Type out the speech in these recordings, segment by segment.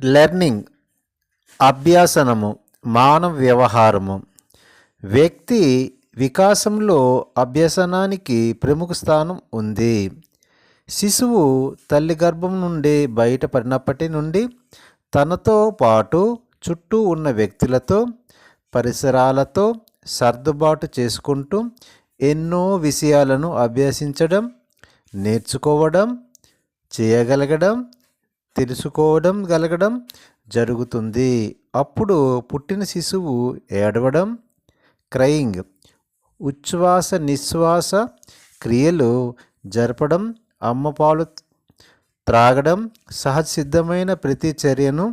Learning అభ్యాసనము మానవ వ్యవహారము వ్యక్తి వికాసంలో అభ్యసనానికి ప్రముఖ స్థానం ఉంది. శిశువు తల్లి గర్భం నుండి బయటపడినప్పటి నుండి తనతో పాటు చుట్టూ ఉన్న వ్యక్తులతో పరిసరాలతో సర్దుబాటు చేసుకుంటూ ఎన్నో విషయాలను అభ్యసించడం, నేర్చుకోవడం, చేయగలగడం, తెలుసుకోవడం జరుగుతుంది. అప్పుడు పుట్టిన శిశువు ఏడవడం, క్రయింగ్, ఉచ్ఛ్వాస నిశ్వాస క్రియలు జరపడం, అమ్మ పాలు త్రాగడం, సహజ సిద్ధమైన ప్రతి చర్యను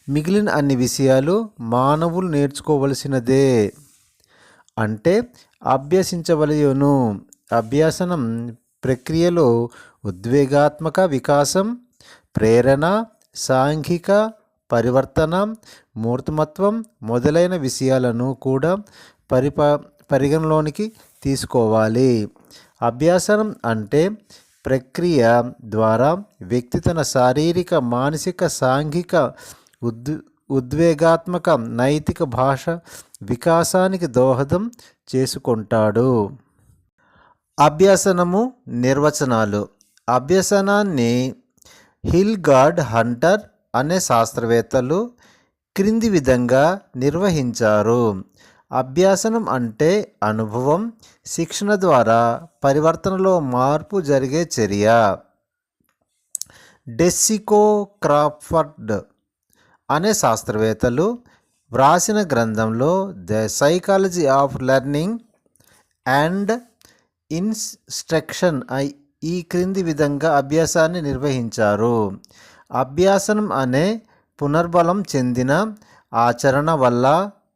మిగిలిన అన్ని విషయాలు మానవులు నేర్చుకోవలసినదే. అంటే అభ్యసించవలయును. అభ్యసనం ప్రక్రియలో ఉద్వేగాత్మక వికాసం, ప్రేరణ, సాంఘిక పరివర్తన, మూర్తమత్వం మొదలైన విషయాలను కూడా పరిగణలోనికి తీసుకోవాలి. అభ్యసనం అంటే ప్రక్రియ ద్వారా వ్యక్తి తన శారీరక, మానసిక, సాంఘిక, ఉద్వేగాత్మక, నైతిక, భాష వికాసానికి దోహదం చేసుకుంటాడు. అభ్యసనము నిర్వచనాలు. అభ్యసనాన్ని హిల్గార్డ్ హంటర్ అనే శాస్త్రవేత్తలు క్రింది విధంగా నిర్వహించారు. అభ్యసనం అంటే అనుభవం, శిక్షణ ద్వారా పరివర్తనలో మార్పు జరిగే చర్య. డెస్సికో క్రాఫర్డ్ అనే శాస్త్రవేత్తలు వ్రాసిన గ్రంథంలో the psychology of learning and instruction ఈ క్రింది విధంగా అభ్యాసాన్ని నిర్వహించారు. అభ్యాసనం అనే పునర్బలం చెందిన ఆచరణ వల్ల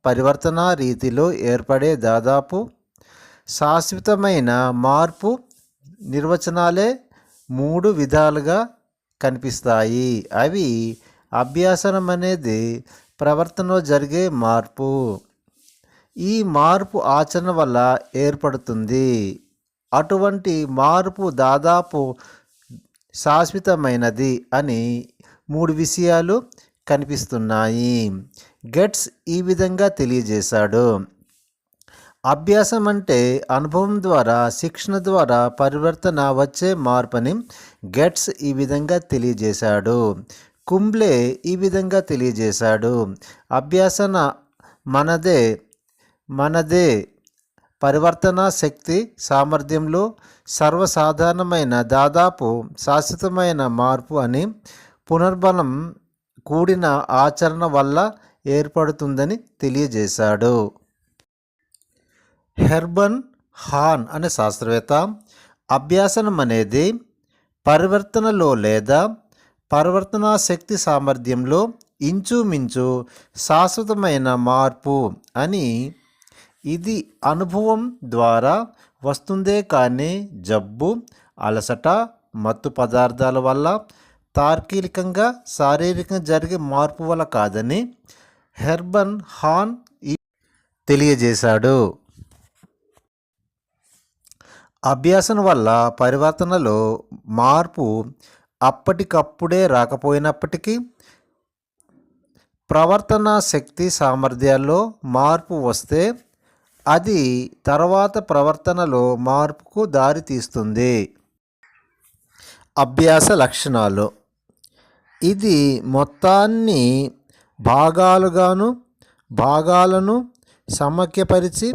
పరివర్తన రీతిలో ఏర్పడే దాదాపు శాశ్వతమైన మార్పు నిర్వచనాలే 3 విధాలుగా కనిపిస్తాయి. అవి: అభ్యాసనం అనేది ప్రవర్తనలో జరిగే మార్పు. ఈ మార్పు ఆచరణ వల్ల ఏర్పడుతుంది. అటువంటి మార్పు దాదాపు శాశ్వతమైనది అని 3 విషయాలు కనిపిస్తున్నాయి. గెట్స్ ఈ విధంగా తెలియజేశాడు. అభ్యాసం అంటే అనుభవం ద్వారా, శిక్షణ ద్వారా పరివర్తన వచ్చే మార్పని గెట్స్ ఈ విధంగా తెలియజేశాడు. కుంబ్లే ఈ విధంగా తెలియజేశాడు. అభ్యాసన మనదే పరివర్తన శక్తి సామర్థ్యంలో సర్వసాధారణమైన, దాదాపు శాశ్వతమైన మార్పు అని, పునర్బలం కూడిన ఆచరణ వల్ల ఏర్పడుతుందని తెలియజేశాడు. హెర్బర్ట్ హాన్ అనే శాస్త్రవేత్త అభ్యాసనం అనేది పరివర్తనలో లేదా పరివర్తనా శక్తి సామర్థ్యంలో ఇంచుమించు శాశ్వతమైన మార్పు అని, ఇది అనుభవం ద్వారా వస్తుందే కానీ జబ్బు, అలసట, మత్తు పదార్థాల వల్ల, తార్కికంగా శారీరకంగా జరిగే మార్పు వల్ల కాదని హెర్బర్ట్ హాన్ తెలియజేశాడు. అభ్యాసం వల్ల పరివర్తనలో మార్పు అప్పటికప్పుడే రాకపోయినప్పటికీ ప్రవర్తనా శక్తి సామర్థ్యాల్లో మార్పు వస్తే అది తర్వాత ప్రవర్తనలో మార్పుకు దారితీస్తుంది. అభ్యాస లక్షణాలు. ఇది మొత్తాన్ని భాగాలను సమైక్యపరిచి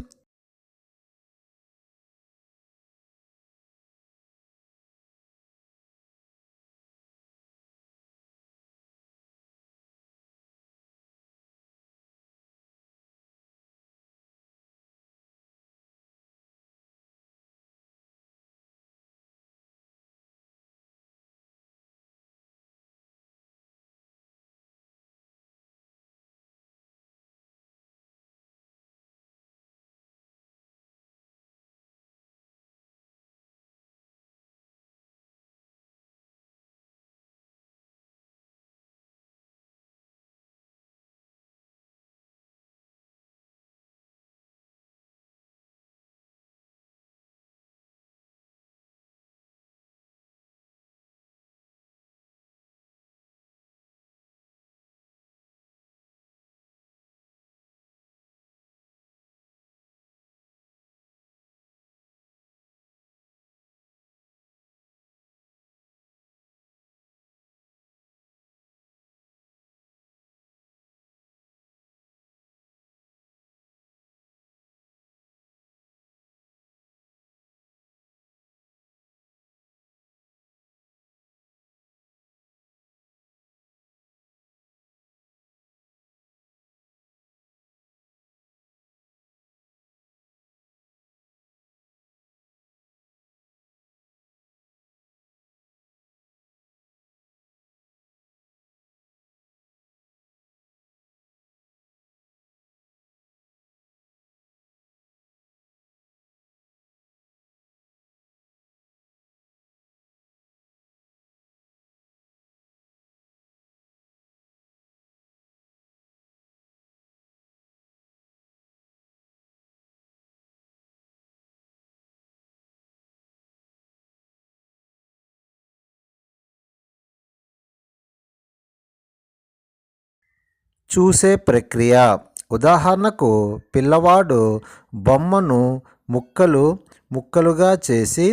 చూసే ప్రక్రియ. ఉదాహరణకు పిల్లవాడు బొమ్మను ముక్కలు ముక్కలుగా చేసి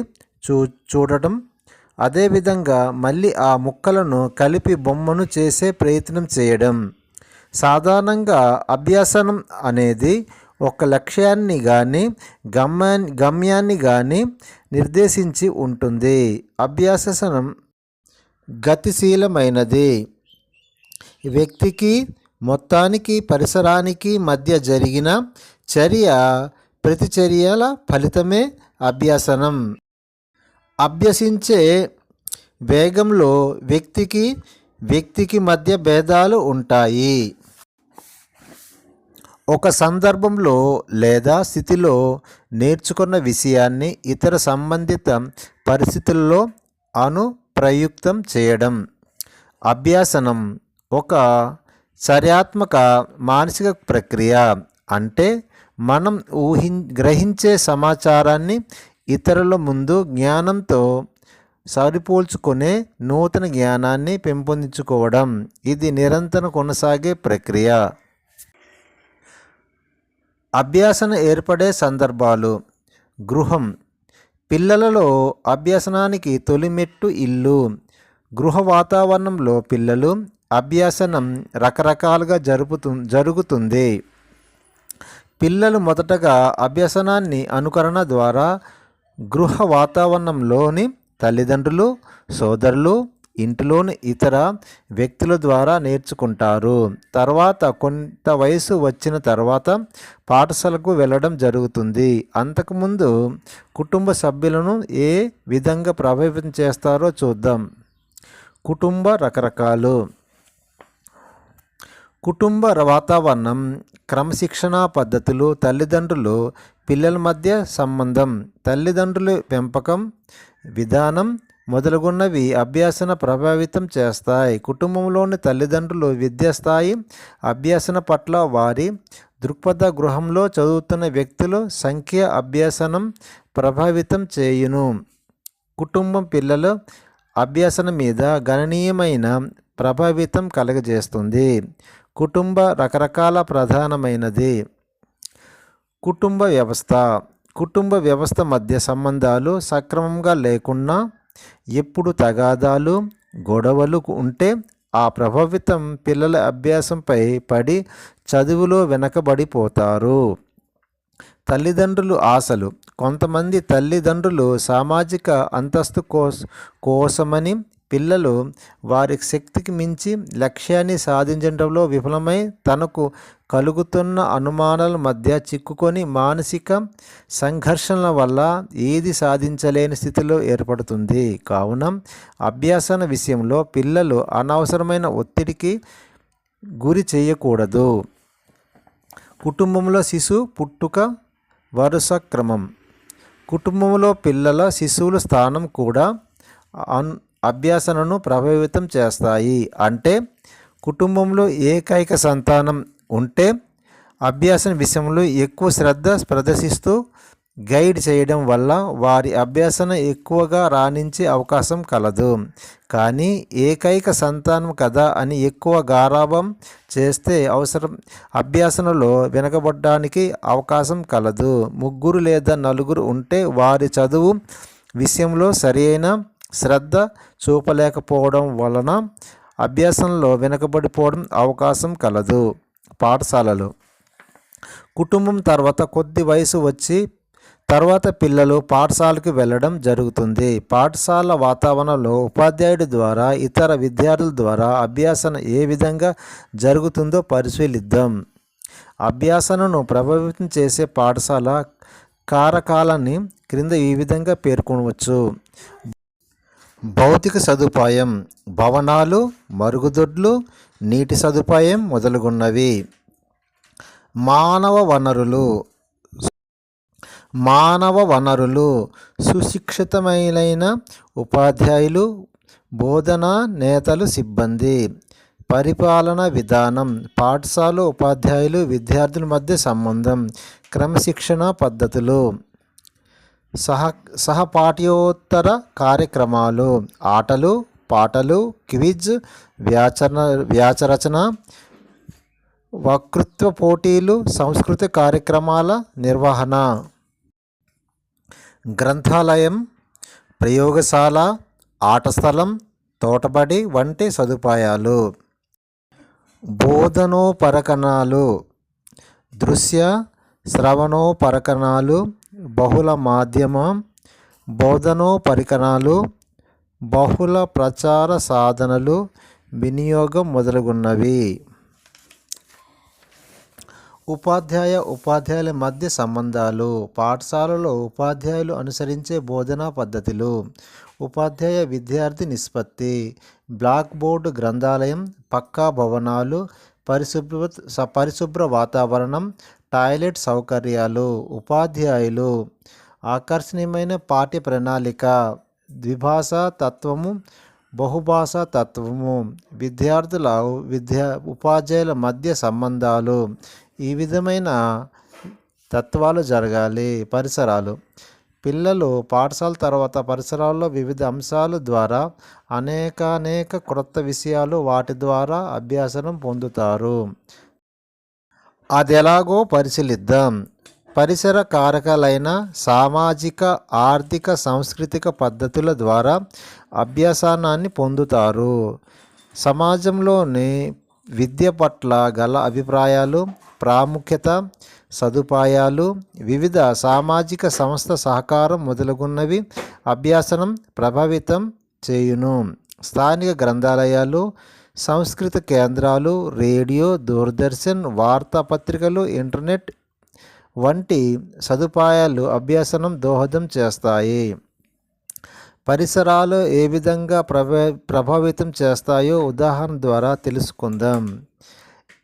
చూడటం, అదేవిధంగా మళ్ళీ ఆ ముక్కలను కలిపి బొమ్మను చేసే ప్రయత్నం చేయడం. సాధారణంగా అభ్యాసనం అనేది ఒక లక్ష్యాన్ని కానీ గమ్యాన్ని కానీ నిర్దేశించి ఉంటుంది. అభ్యాసనం గతిశీలమైనది. వ్యక్తికి మొత్తానికి పరిసరానికి మధ్య జరిగిన చర్య ప్రతిచర్యల ఫలితమే అభ్యాసనం. అభ్యసించే వేగంలో వ్యక్తికి మధ్య భేదాలు ఉంటాయి. ఒక సందర్భంలో లేదా స్థితిలో నేర్చుకున్న విషయాన్ని ఇతర సంబంధిత పరిస్థితుల్లో అనుప్రయుక్తం చేయడం. అభ్యాసనం ఒక చర్యాత్మక మానసిక ప్రక్రియ. అంటే మనం గ్రహించే సమాచారాన్ని ఇతరుల ముందు జ్ఞానంతో సరిపోల్చుకునే నూతన జ్ఞానాన్ని పెంపొందించుకోవడం. ఇది నిరంతరం కొనసాగే ప్రక్రియ. అభ్యాసన ఏర్పడే సందర్భాలు. గృహం. పిల్లలలో అభ్యాసనానికి తొలిమెట్టు ఇల్లు. గృహ వాతావరణంలో పిల్లలు అభ్యాసనం రకరకాలుగా జరుగుతుంది. పిల్లలు మొదటగా అభ్యాసనాన్ని అనుకరణ ద్వారా గృహ వాతావరణంలోని తల్లిదండ్రులు, సోదరులు, ఇంటిలోని ఇతర వ్యక్తుల ద్వారా నేర్చుకుంటారు. తర్వాత కొంత వయసు వచ్చిన తర్వాత పాఠశాలకు వెళ్ళడం జరుగుతుంది. అంతకుముందు కుటుంబ సభ్యులను ఏ విధంగా ప్రభావితం చేస్తారో చూద్దాం. కుటుంబ రకరకాలు. కుటుంబ వాతావరణం, క్రమశిక్షణా పద్ధతులు, తల్లిదండ్రులు పిల్లల మధ్య సంబంధం, తల్లిదండ్రుల పెంపకం విధానం మొదలగున్నవి అభ్యాసన ప్రభావితం చేస్తాయి. కుటుంబంలోని తల్లిదండ్రులు విద్యాస్థాయి, అభ్యాసన పట్ల వారి దృక్పథ, గృహంలో చదువుతున్న వ్యక్తుల సంఖ్య అభ్యాసనం ప్రభావితం చేయును. కుటుంబం పిల్లల అభ్యాసన మీద గణనీయమైన ప్రభావితం కలుగజేస్తుంది. కుటుంబ రకరకాల ప్రధానమైనది. కుటుంబ వ్యవస్థ. కుటుంబ వ్యవస్థ మధ్య సంబంధాలు సక్రమంగా లేకున్నా, ఎప్పుడు తగాదాలు, గొడవలు ఉంటే ఆ ప్రభావితం పిల్లల అభ్యాసంపై పడి చదువులో వెనకబడిపోతారు. తల్లిదండ్రులు ఆశలు. కొంతమంది తల్లిదండ్రులు సామాజిక అంతస్తు కోసమని పిల్లలు వారి శక్తికి మించి లక్ష్యాన్ని సాధించడంలో విఫలమై తనకు కలుగుతున్న అనుమానాల మధ్య చిక్కుకొని మానసిక సంఘర్షణల వల్ల ఏది సాధించలేని స్థితిలో ఏర్పడుతుంది. కావున అభ్యాసన విషయంలో పిల్లలు అనవసరమైన ఒత్తిడికి గురి చేయకూడదు. కుటుంబంలో శిశు పుట్టుక వరుస క్రమం. కుటుంబంలో పిల్లల శిశువుల స్థానం కూడా అభ్యాసనను ప్రభావితం చేస్తాయి. అంటే కుటుంబంలో ఏకైక సంతానం ఉంటే అభ్యాసన విషయంలో ఎక్కువ శ్రద్ధ ప్రదర్శిస్తూ గైడ్ చేయడం వల్ల వారి అభ్యాసన ఎక్కువగా రాణించే అవకాశం కలదు. కానీ ఏకైక సంతానం కదా అని ఎక్కువ గారాబం చేస్తే అభ్యాసనలో వెనకబడడానికి అవకాశం కలదు. ముగ్గురు లేదా నలుగురు ఉంటే వారి చదువు విషయంలో సరైన శ్రద్ధ చూపలేకపోవడం వలన అభ్యాసంలో వెనుకబడిపోవడం అవకాశం కలదు. పాఠశాలలు. కుటుంబం తర్వాత కొద్ది వయసు వచ్చి తర్వాత పిల్లలు పాఠశాలకు వెళ్ళడం జరుగుతుంది. పాఠశాల వాతావరణంలో ఉపాధ్యాయుడి ద్వారా, ఇతర విద్యార్థుల ద్వారా అభ్యాసన ఏ విధంగా జరుగుతుందో పరిశీలిద్దాం. అభ్యాసనను ప్రభావితం చేసే పాఠశాల కారకాలని క్రింద ఈ విధంగా పేర్కొనవచ్చు. భౌతిక సదుపాయం, భవనాలు, మరుగుదొడ్లు, నీటి సదుపాయం మొదలగున్నవి. మానవ వనరులు సుశిక్షితమైన ఉపాధ్యాయులు, బోధనా నేతలు, సిబ్బంది. పరిపాలన విధానం, పాఠశాల ఉపాధ్యాయులు విద్యార్థుల మధ్య సంబంధం, క్రమశిక్షణ పద్ధతులు. సహపాఠ్యేతర కార్యక్రమాలు, ఆటలు, పాటలు, క్విజ్, వ్యాసరచన, వక్తృత్వ పోటీలు, సాంస్కృతిక కార్యక్రమాల నిర్వహణ, గ్రంథాలయం, ప్రయోగశాల, ఆట స్థలం, తోటబడి వంటి సదుపాయాలు. బోధనోపకరణాలు, దృశ్య శ్రవణోపకరణాలు, బహుళ మాధ్యమ బోధనోపకరణాలు, బహుళ ప్రచార సాధనలు వినియోగం మొదలగున్నవి. ఉపాధ్యాయుల మధ్య సంబంధాలు. పాఠశాలలో ఉపాధ్యాయులు అనుసరించే బోధనా పద్ధతులు. ఉపాధ్యాయ విద్యార్థి నిష్పత్తి. బ్లాక్ బోర్డు, గ్రంథాలయం, పక్కా భవనాలు, పరిశుభ్ర వాతావరణం, టాయిలెట్ సౌకర్యాలు. ఉపాధ్యాయులు. ఆకర్షణీయమైన పాఠ్య ప్రణాళిక, ద్విభాషా తత్వము, బహుభాషా తత్వము. ఉపాధ్యాయుల మధ్య సంబంధాలు. ఈ విధమైన తత్వాలు జరగాలి. పరిసరాలు. పిల్లలు పాఠశాల తర్వాత పరిసరాల్లో వివిధ అంశాల ద్వారా అనేక క్రొత్త విషయాలు వాటి ద్వారా అభ్యాసనం పొందుతారు. అది ఎలాగో పరిశీలిద్దాం. పరిసర కారకాలైన సామాజిక, ఆర్థిక, సాంస్కృతిక పద్ధతుల ద్వారా అభ్యాసాన్ని పొందుతారు. సమాజంలోని విద్య పట్ల గల అభిప్రాయాలు, ప్రాముఖ్యత, సదుపాయాలు, వివిధ సామాజిక సంస్థ సహకారం మొదలగున్నవి అభ్యాసనం ప్రభావితం చేయును. స్థానిక గ్రంథాలయాలు, సంస్కృత కేంద్రాలు, రేడియో, దూరదర్శన్, వార్తాపత్రికలు, ఇంటర్నెట్ వంటి సదుపాయాలు అభ్యాసనం దోహదం చేస్తాయి. పరిసరాలు ఏ విధంగా ప్రభావితం చేస్తాయో ఉదాహరణ ద్వారా తెలుసుకుందాం.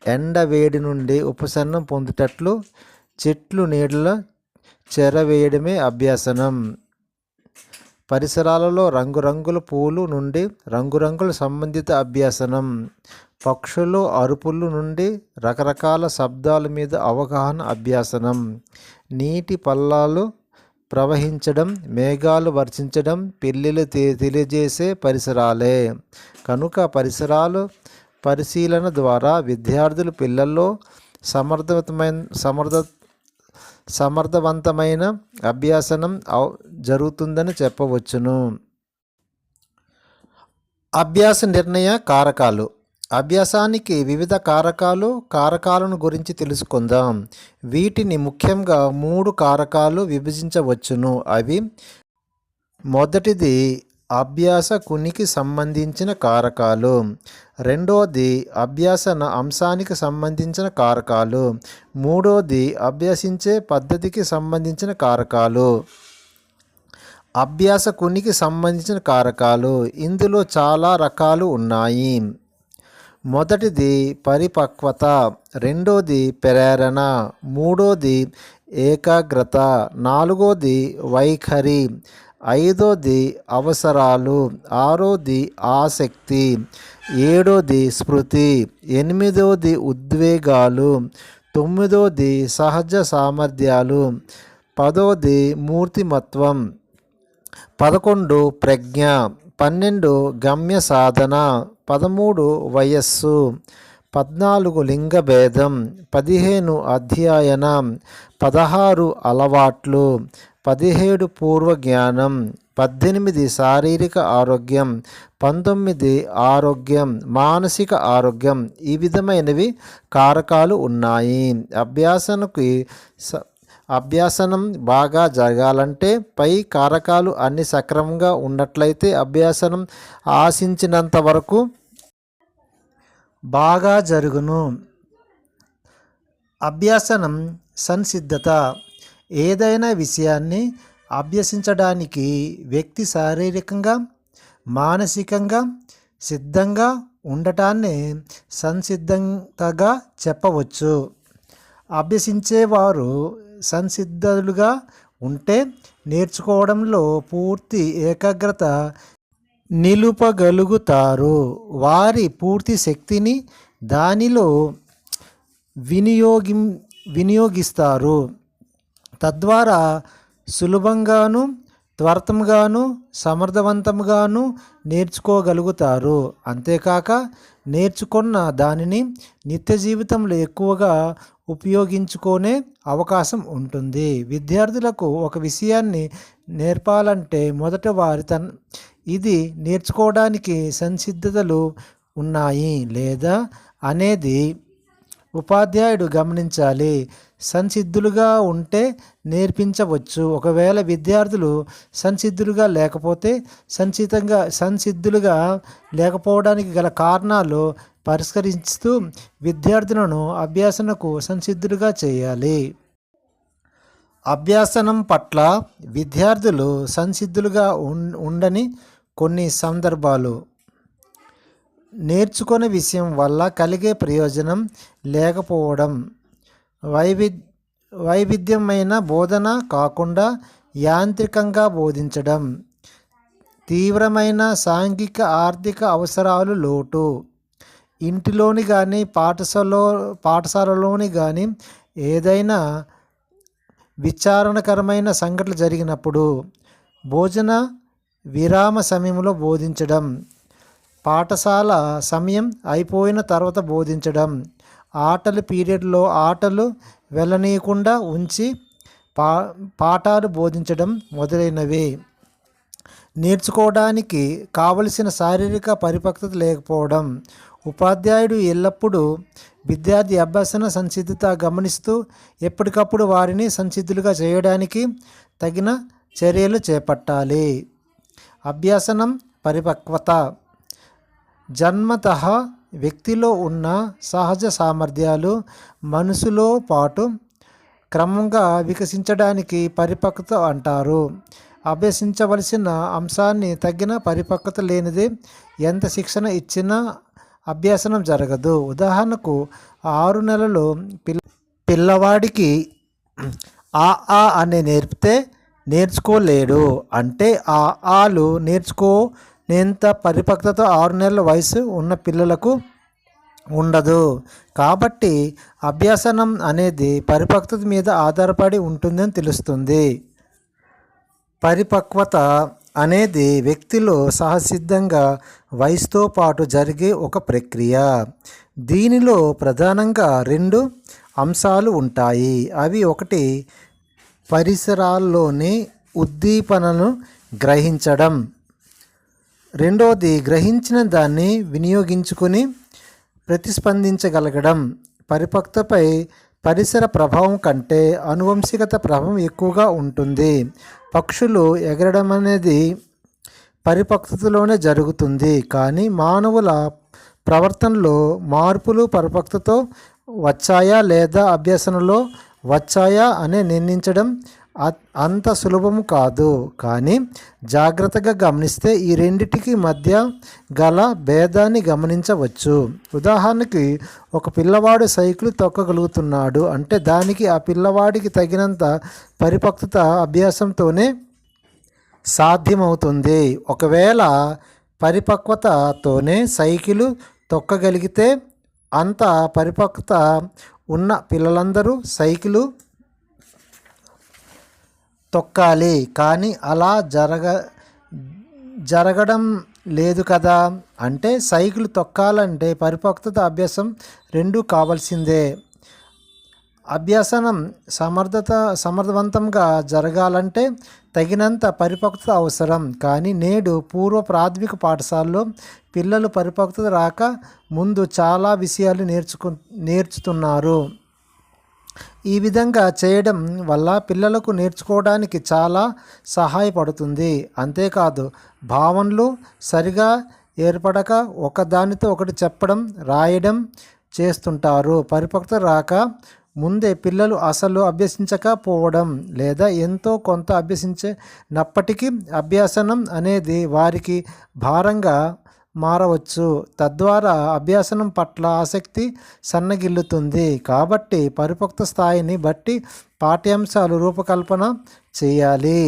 ఎండ వేడి నుండి ఉపశమనం పొందేటట్లు చెట్లు నీడల చెరవేయడమే అభ్యాసనం. పరిసరాలలో రంగురంగుల పూలు నుండి రంగురంగుల సంబంధిత అభ్యాసనం. పక్షులు అరుపుల నుండి రకరకాల శబ్దాల మీద అవగాహన అభ్యాసనం. నీటి పల్లాలు ప్రవహించడం, మేఘాలు వర్షించడం పిల్లలు తెలియజేసే పరిసరాలే. కనుక పరిసరాలు పరిశీలన ద్వారా విద్యార్థులు పిల్లల్లో సమర్థవంతమైన అభ్యాసనం జరుగుతుందని చెప్పవచ్చును. అభ్యాస నిర్ణయ కారకాలు. అభ్యాసానికి వివిధ కారకాలను గురించి తెలుసుకుందాం. వీటిని ముఖ్యంగా 3 కారకాలు విభజించవచ్చును. అవి: మొదటిది అభ్యాసకునికి సంబంధించిన కారకాలు, రెండోది అభ్యాసన అంశానికి సంబంధించిన కారకాలు, మూడోది అభ్యసించే పద్ధతికి సంబంధించిన కారకాలు. అభ్యాసకునికి సంబంధించిన కారకాలు. ఇందులో చాలా రకాలు ఉన్నాయి. మొదటిది పరిపక్వత, రెండోది ప్రేరణ, మూడోది ఏకాగ్రత, నాలుగోది వైఖరి, ఐదోది అవసరాలు, ఆరోది ఆసక్తి, ఏడోది స్మృతి, ఎనిమిదోది ఉద్వేగాలు, తొమ్మిదోది సహజ సామర్థ్యాలు, 10ది మూర్తిమత్వం, 11 ప్రజ్ఞ, 12 గమ్య సాధన, 13 వయస్సు, 14 లింగభేదం, 15 అధ్యయన, 16 అలవాట్లు, 17 పూర్వ జ్ఞానం, 18 శారీరక ఆరోగ్యం, 19 ఆరోగ్యం, మానసిక ఆరోగ్యం. ఈ విధమైనవి కారకాలు ఉన్నాయి. అభ్యాసనం బాగా జరగాలంటే పై కారకాలు అన్ని సక్రమంగా ఉన్నట్లయితే అభ్యాసనం ఆశించినంత వరకు బాగా జరుగును. అభ్యాసనం సంసిద్ధత. ఏదైనా విషయాన్ని అభ్యసించడానికి వ్యక్తి శారీరకంగా, మానసికంగా సిద్ధంగా ఉండటాన్ని సంసిద్ధతగా చెప్పవచ్చు. అభ్యసించేవారు సంసిద్ధులుగా ఉంటే నేర్చుకోవడంలో పూర్తి ఏకాగ్రత నిలుపగలుగుతారు. వారి పూర్తి శక్తిని దానిలో వినియోగిస్తారు. తద్వారా సులభంగాను త్వరితంగాను సమర్థవంతంగాను నేర్చుకోగలుగుతారు. అంతేకాక నేర్చుకున్న దానిని నిత్య జీవితంలో ఎక్కువగా ఉపయోగించుకునే అవకాశం ఉంటుంది. విద్యార్థులకు ఒక విషయాన్ని నేర్పాలంటే మొదట ఇది నేర్చుకోవడానికి సంసిద్ధతలు ఉన్నాయి లేదా అనేది ఉపాధ్యాయుడు గమనించాలి. సంసిద్ధులుగా ఉంటే నేర్పించవచ్చు. ఒకవేళ విద్యార్థులు సంసిద్ధులుగా లేకపోతే సంసిద్ధులుగా లేకపోవడానికి గల కారణాలు పరిష్కరిస్తూ విద్యార్థులను అభ్యాసనకు సంసిద్ధులుగా చేయాలి. అభ్యాసనం పట్ల విద్యార్థులు సంసిద్ధులుగా ఉండని కొన్ని సందర్భాలు: నేర్చుకునే విషయం వల్ల కలిగే ప్రయోజనం లేకపోవడం, వైవిధ్యమైన బోధన కాకుండా యాంత్రికంగా బోధించడం, తీవ్రమైన సాంఘిక ఆర్థిక అవసరాలు లోటు, ఇంటిలోని కానీ పాఠశాలలోని కానీ ఏదైనా విచారణకరమైన సంఘటనలు జరిగినప్పుడు భోజన విరామ సమయంలో బోధించడం, పాఠశాల సమయం అయిపోయిన తర్వాత బోధించడం, ఆటల పీరియడ్లో ఆటలు వెళ్ళనీయకుండా ఉంచి పాఠాలు బోధించడం మొదలైనవి. నేర్చుకోవడానికి కావలసిన శారీరక పరిపక్వత లేకపోవడం. ఉపాధ్యాయుడు ఎల్లప్పుడూ విద్యార్థి అభ్యసన సంసిద్ధత గమనిస్తూ ఎప్పటికప్పుడు వారిని సంసిద్ధులుగా చేయడానికి తగిన చర్యలు చేపట్టాలి. అభ్యసనం పరిపక్వత జన్మతః వ్యక్తిలో ఉన్న సహజ సామర్థ్యాలు మనసులో పాటు క్రమంగా వికసించడానికి పరిపక్వత అంటారు. అభ్యసించవలసిన అంశాన్ని తగిన పరిపక్వత లేనిదే ఎంత శిక్షణ ఇచ్చినా అభ్యసనం జరగదు. ఉదాహరణకు 6 నెలలు పిల్లవాడికి ఆ ఆ అని నేర్పితే నేర్చుకోలేడు. అంటే ఆ ఆలు నేర్చుకోనేంత పరిపక్వత 6 నెలల వయసు ఉన్న పిల్లలకు ఉండదు. కాబట్టి అభ్యసనం అనేది పరిపక్వత మీద ఆధారపడి ఉంటుందని తెలుస్తుంది. పరిపక్వత అనేది వ్యక్తిలో సహసిద్ధంగా వయసుతో పాటు జరిగే ఒక ప్రక్రియ. దీనిలో ప్రధానంగా 2 అంశాలు ఉంటాయి. అవి: ఒకటి, పరిసరాల్లోని ఉద్దీపనను గ్రహించడం. రెండవది, గ్రహించిన దాన్ని వినియోగించుకుని ప్రతిస్పందించగలగడం. పరిపక్వతపై పరిసర ప్రభావం కంటే ఆనువంశికత ప్రభావం ఎక్కువగా ఉంటుంది. పక్షులు ఎగరడం అనేది పరిపక్వతలోనే జరుగుతుంది. కానీ మానవుల ప్రవర్తనలో మార్పులు పరిపక్వతతో వచ్చాయా లేదా అభ్యసనలో వచ్చాయా అని నిర్ణయించడం అంత సులభం కాదు. కానీ జాగ్రత్తగా గమనిస్తే ఈ రెండిటికి మధ్య గల భేదాన్ని గమనించవచ్చు. ఉదాహరణకి, ఒక పిల్లవాడు సైకిల్ తొక్కగలుగుతున్నాడు అంటే దానికి ఆ పిల్లవాడికి తగినంత పరిపక్వత అభ్యాసంతోనే సాధ్యమవుతుంది. ఒకవేళ పరిపక్వతతోనే సైకిల్ తొక్కగలిగితే అంత పరిపక్వత ఉన్న పిల్లలందరూ సైకిలు తొక్కాలి. కానీ అలా జరగడం లేదు కదా. అంటే సైకిల్ తొక్కాలంటే పరిపక్వత అభ్యాసం రెండూ కావాల్సిందే. అభ్యసనం సమర్థవంతంగా జరగాలంటే తగినంత పరిపక్వత అవసరం. కానీ నేడు పూర్వ ప్రాథమిక పాఠశాలలో పిల్లలు పరిపక్వత రాక ముందు చాలా విషయాలు నేర్చుతున్నారు. ఈ విధంగా చేయడం వల్ల పిల్లలకు నేర్చుకోవడానికి చాలా సహాయపడుతుంది. అంతేకాదు, భావనలు సరిగా ఏర్పడక ఒకదానితో ఒకటి చెప్పడం, రాయడం చేస్తుంటారు. పరిపక్వత రాక ముందే పిల్లలు అసలు అభ్యసించకపోవడం లేదా ఎంతో కొంత అభ్యసించినప్పటికీ అభ్యసనం అనేది వారికి భారంగా మారవచ్చు. తద్వారా అభ్యసనం పట్ల ఆసక్తి సన్నగిల్లుతుంది. కాబట్టి పరిపక్వత స్థాయిని బట్టి పాఠ్యాంశాలు రూపకల్పన చేయాలి.